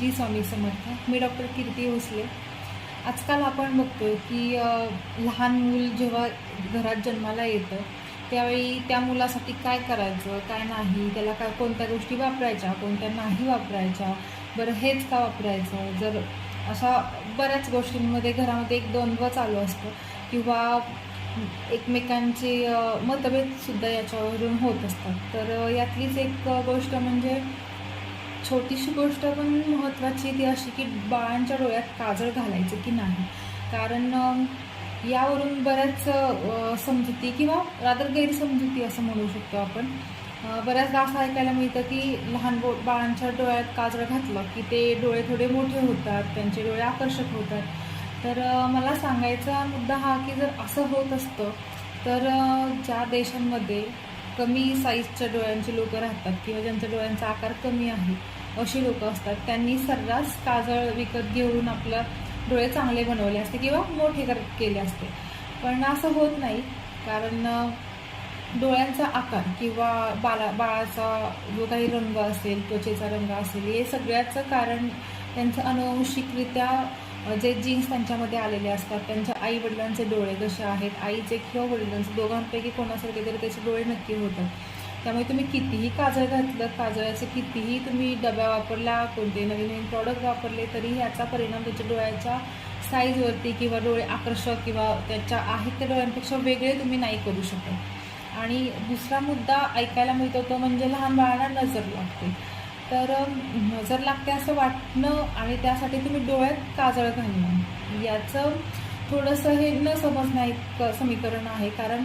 श्री स्वामी समर्थ. मी doctor कीर्ती भोसले. आजकाल आपण बघतो की लहान मूल जेव्हा घरात जन्माला येतं त्यावेळी त्या मुलासाठी काय करायचं, काय नाही, त्याला कोणत्या गोष्टी वापरायच्या, कोणत्या नाही वापरायच्या, बरं हेच का वापरायचं, जर अशा बऱ्याच गोष्टींमध्ये घरामध्ये एक द्वंद्व चालू असतं किंवा एकमेकांचे मतभेदसुद्धा याच्यावरून होत असतात. तर यातलीच एक गोष्ट म्हणजे छोटीशी गोष्ट पण महत्त्वाची ती अशी की बाळांच्या डोळ्यात काजळ घालायचं की नाही. कारण यावरून बऱ्याच समजुती किंवा रादर गैरसमजुती असं म्हणू शकतो आपण. बऱ्याचदा असं ऐकायला मिळतं की लहान बाळांच्या डोळ्यात काजळ घातलं की ते डोळे थोडे मोठे होतात, त्यांचे डोळे आकर्षक होतात. तर मला सांगायचा मुद्दा हा की जर असं होत असतं तर ज्या देशांमध्ये कमी साईजच्या डोळ्यांची लोकं राहतात किंवा ज्यांच्या डोळ्यांचा आकार कमी आहे अशी लोकं असतात, त्यांनी सर्रास काजळ विकत घेऊन आपलं डोळे चांगले बनवले असते किंवा मोठे केले असते. पण असं होत नाही. कारण डोळ्यांचा आकार किंवा बाळाचा जो काही रंग असेल, त्वचेचा रंग असेल, हे सगळ्याचं कारण त्यांचं अनुवंशिकरित्या जे जीन्स त्यांच्यामध्ये आलेले असतात, त्यांच्या आई वडिलांचे डोळे कसे आहेत, आईचे किंवा वडिलांचे दोघांपैकी कोणासारखे तरी त्याचे डोळे नक्की होतात. त्यामुळे तुम्ही कितीही काजळ घातलं, काजळाचे कितीही तुम्ही डब्या वापरल्या, कोणते नवीन नवीन प्रॉडक्ट वापरले, तरी याचा परिणाम त्याच्या डोळ्याच्या साईजवरती किंवा डोळे आकर्षक किंवा त्याच्या आहेत त्या डोळ्यांपेक्षा वेगळे तुम्ही नाही करू शकत. आणि दुसरा मुद्दा ऐकायला मिळतो तो म्हणजे लहान बाळांना नजर लागते. तर नजर लागते असं वाटणं आणि त्यासाठी तुम्ही डोळ्यात काजळ घालणं याचं थोडंसं हे न समजणं एक समीकरण आहे. कारण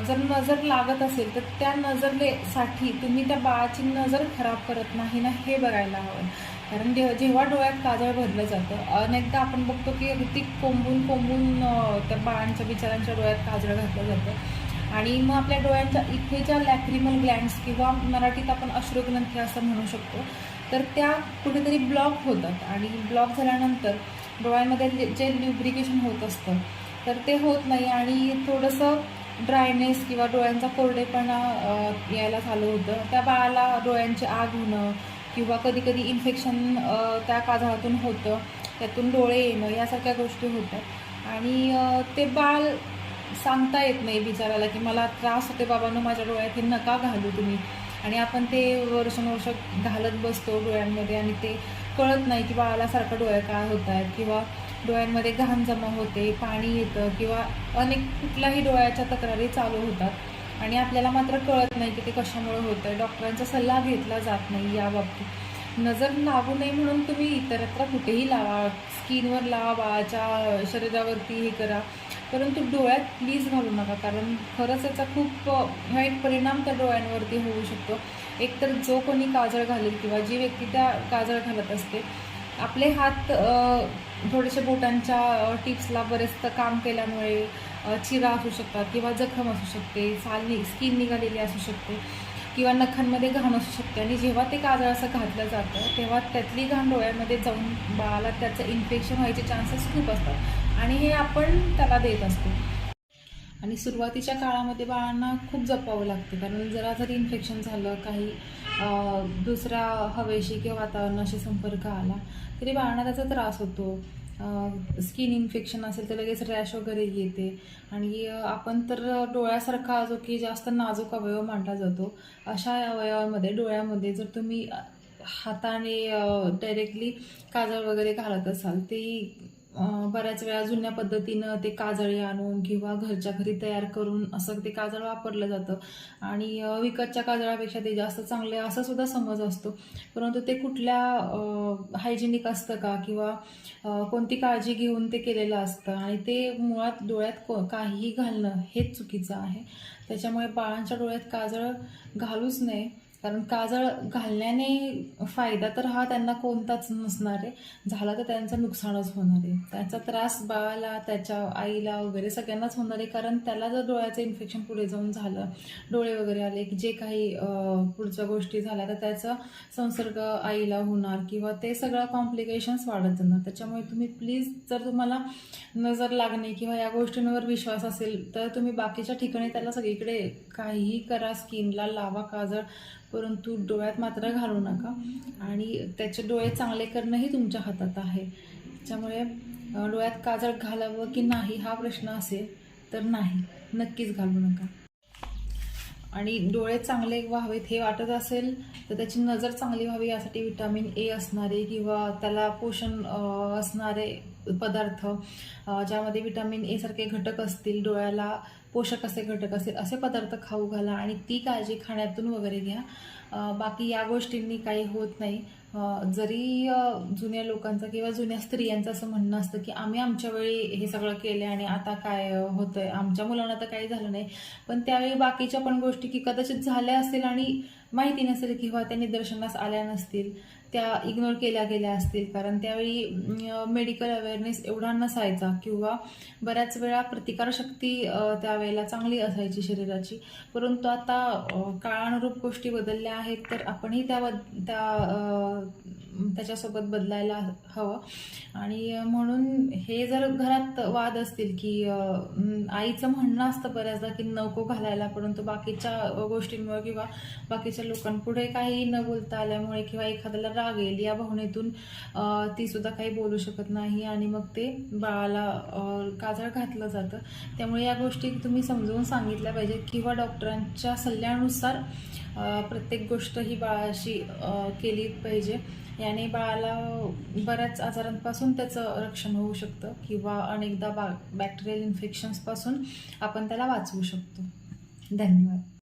जर नजर लागत असेल तर त्या नजरेसाठी तुम्ही त्या बाळाची नजर खराब करत नाही ना, हे बघायला हवं. कारण जेव्हा डोळ्यात काजळ भरलं जातं, अनेकदा आपण बघतो की अगदी कोंबून त्या बाळांच्या बिचारांच्या डोळ्यात काजळ घातलं जातं आणि मग आपल्या डोळ्यांच्या इथे ज्या लॅक्रिमल ग्लँड्स किंवा मराठीत आपण अश्रुग्रंथी असं म्हणू शकतो, तर त्या कुठेतरी ब्लॉक होतात आणि ब्लॉक झाल्यानंतर डोळ्यांमध्ये जे ल्युब्रिकेशन होत असतं तर ते होत नाही आणि थोडंसं ड्रायनेस किंवा डोळ्यांचा कोरडेपणा यायला चालू होतं. त्या बाळाला डोळ्यांची आग होणं किंवा कधी कधी इन्फेक्शन त्या काजळातून होतं, त्यातून डोळे येणं यासारख्या गोष्टी होतात आणि ते बाळ सांगता येत नाही बिचाराला की मला त्रास होते बाबांनो, माझ्या डोळ्यात हे नका घालू तुम्ही. आणि आपण ते वर्षानुवर्ष घालत बसतो डोळ्यांमध्ये आणि ते कळत नाही की बाळाला सारखं डोळे काय होत आहेत किंवा डोळ्यांमध्ये घाण जमा होते, पाणी येतं किंवा अनेक कुठल्याही डोळ्याच्या तक्रारी चालू होतात आणि आपल्याला मात्र कळत नाही की ते कशामुळे होतं आहे. डॉक्टरांचा सल्ला घेतला जात नाही या बाबतीत. नजर लागू नये म्हणून तुम्ही इतरत्र कुठेही लावा, स्किनवर लावा, बाळाच्या शरीरावरती हे करा, परंतु डोळ्यात प्लीज घालू नका. कारण खरंच याचा खूप वाईट परिणाम त्या डोळ्यांवरती होऊ शकतो. एकतर जो कोणी काजळ घालेल किंवा जी व्यक्ती त्या काजळ घालत असते, आपले हात थोडेसे बोटांच्या टिप्सला बरेच काम केल्यामुळे चिरा असू शकतात किंवा जखम असू शकते, स्किन निघालेली असू शकते किंवा नखांमध्ये घाण असू शकते आणि जेव्हा ते काजळ असं घातलं जातं तेव्हा त्यातली घाण डोळ्यामध्ये जाऊन बाळाला त्याचं इन्फेक्शन व्हायचे चान्सेस खूप असतात आणि हे आपण त्याला देत असतो. आणि सुरुवातीच्या काळामध्ये बाळांना खूप जपावं लागतं. कारण जरी इन्फेक्शन झालं, काही दुसऱ्या हवेशी किंवा वातावरणाशी संपर्क आला तरी बाळांना त्याचा त्रास होतो. स्किन इन्फेक्शन असेल तर लगेच रॅश वगैरे येते आणि आपण तर डोळ्यासारखा जो की जास्त नाजूक अवयव मानला जातो, अशा अवयवामध्ये डोळ्यामध्ये जर तुम्ही हाताने डायरेक्टली काजळ वगैरे घालत असाल, ते बऱ्याच वेळा जुन्या पद्धतीनं ते काजळी आणून किंवा घरच्या घरी तयार करून असं ते काजळ वापरलं जातं आणि विकतच्या काजळापेक्षा ते जास्त चांगले असं सुद्धा समज असतो. परंतु ते कुठल्या हायजेनिक असतं का किंवा कोणती काळजी घेऊन ते केलेलं असतं आणि ते मुळात डोळ्यात काहीही घालणं हेच चुकीचं आहे. त्याच्यामुळे बाळांच्या डोळ्यात काजळ घालूच नये. कारण काजळ घालण्याने फायदा तर हा त्यांना कोणताच नसणार आहे, झाला तर त्यांचं नुकसानच होणार आहे. त्याचा त्रास बाळाला, त्याच्या आईला वगैरे सगळ्यांनाच होणार आहे. कारण त्याला जर डोळ्याचं इन्फेक्शन पुढे जाऊन झालं, डोळे वगैरे आले की जे काही पुढच्या गोष्टी झाल्या तर त्याचा संसर्ग आईला होणार किंवा ते सगळं कॉम्प्लिकेशन्स वाढत जाणार. त्याच्यामुळे तुम्ही प्लीज, जर तुम्हाला नजर लागणे किंवा या गोष्टींवर विश्वास असेल तर तुम्ही बाकीच्या ठिकाणी त्याला सगळीकडे काहीही करा, स्किनला लावा काजळ, परंतु डोळ्यात मात्र घालू नका. आणि त्याचे डोळे चांगले करणंही तुमच्या हातात आहे. त्याच्यामुळे डोळ्यात काजळ घालावं की नाही हा प्रश्न असेल तर नाही, नक्कीच घालू नका. आणि डोळे चांगले व्हावेत हे वाटत असेल तर त्याची नजर चांगली व्हावी यासाठी विटॅमिन ए असणारे किंवा त्याला पोषण असणारे पदार्थ, ज्यामध्ये विटॅमिन ए सारखे घटक असतील, डोळ्याला पोषक असे घटक असतील असे पदार्थ खाऊ घाला आणि ती काळजी खाण्यातून वगैरे घ्या. बाकी या गोष्टींनी काही होत नाही. जरी जुन्या लोकांचं किंवा जुन्या स्त्रियांचं असं म्हणणं असतं की आम्ही आमच्या वेळी हे सगळं केलं आणि आता काय होतंय, आमच्या मुलांना तर काही झालं नाही, पण त्यावेळी बाकीच्या पण गोष्टी की कदाचित झाल्या असतील आणि माहिती नसेल किंवा त्या निदर्शनास आल्या नसतील, त्या इग्नोर केल्या गेल्या असतील. कारण त्यावेळी मेडिकल अवेअरनेस एवढा नसायचा किंवा बऱ्याच वेळा प्रतिकारशक्ती त्यावेळेला चांगली असायची शरीराची. परंतु आता काळानुरूप गोष्टी बदलल्या आहेत, तर आपणही त्याच्यासोबत बदलायला हवं. आणि म्हणून हे जर घरात वाद असतील की आईचं म्हणणं असतं बऱ्याचदा की नको घालायला, परंतु बाकीच्या गोष्टींमुळे किंवा बाकीच्या लोकांपुढे काही न बोलता आल्यामुळे किंवा एखाद्याला राग येईल या भावनेतून ती सुद्धा काही बोलू शकत नाही आणि मग ते बाळाला काजळ घातलं जातं. त्यामुळे या गोष्टी तुम्ही समजून सांगितल्या पाहिजेत किंवा डॉक्टरांच्या सल्ल्यानुसार प्रत्येक गोष्ट ही बाळाशी केली पाहिजे. याने बाळाला बऱ्याच आजारांपासून त्याचं रक्षण होऊ शकतं किंवा अनेकदा बॅक्टेरियल इन्फेक्शन्सपासून आपण त्याला वाचवू शकतो. धन्यवाद.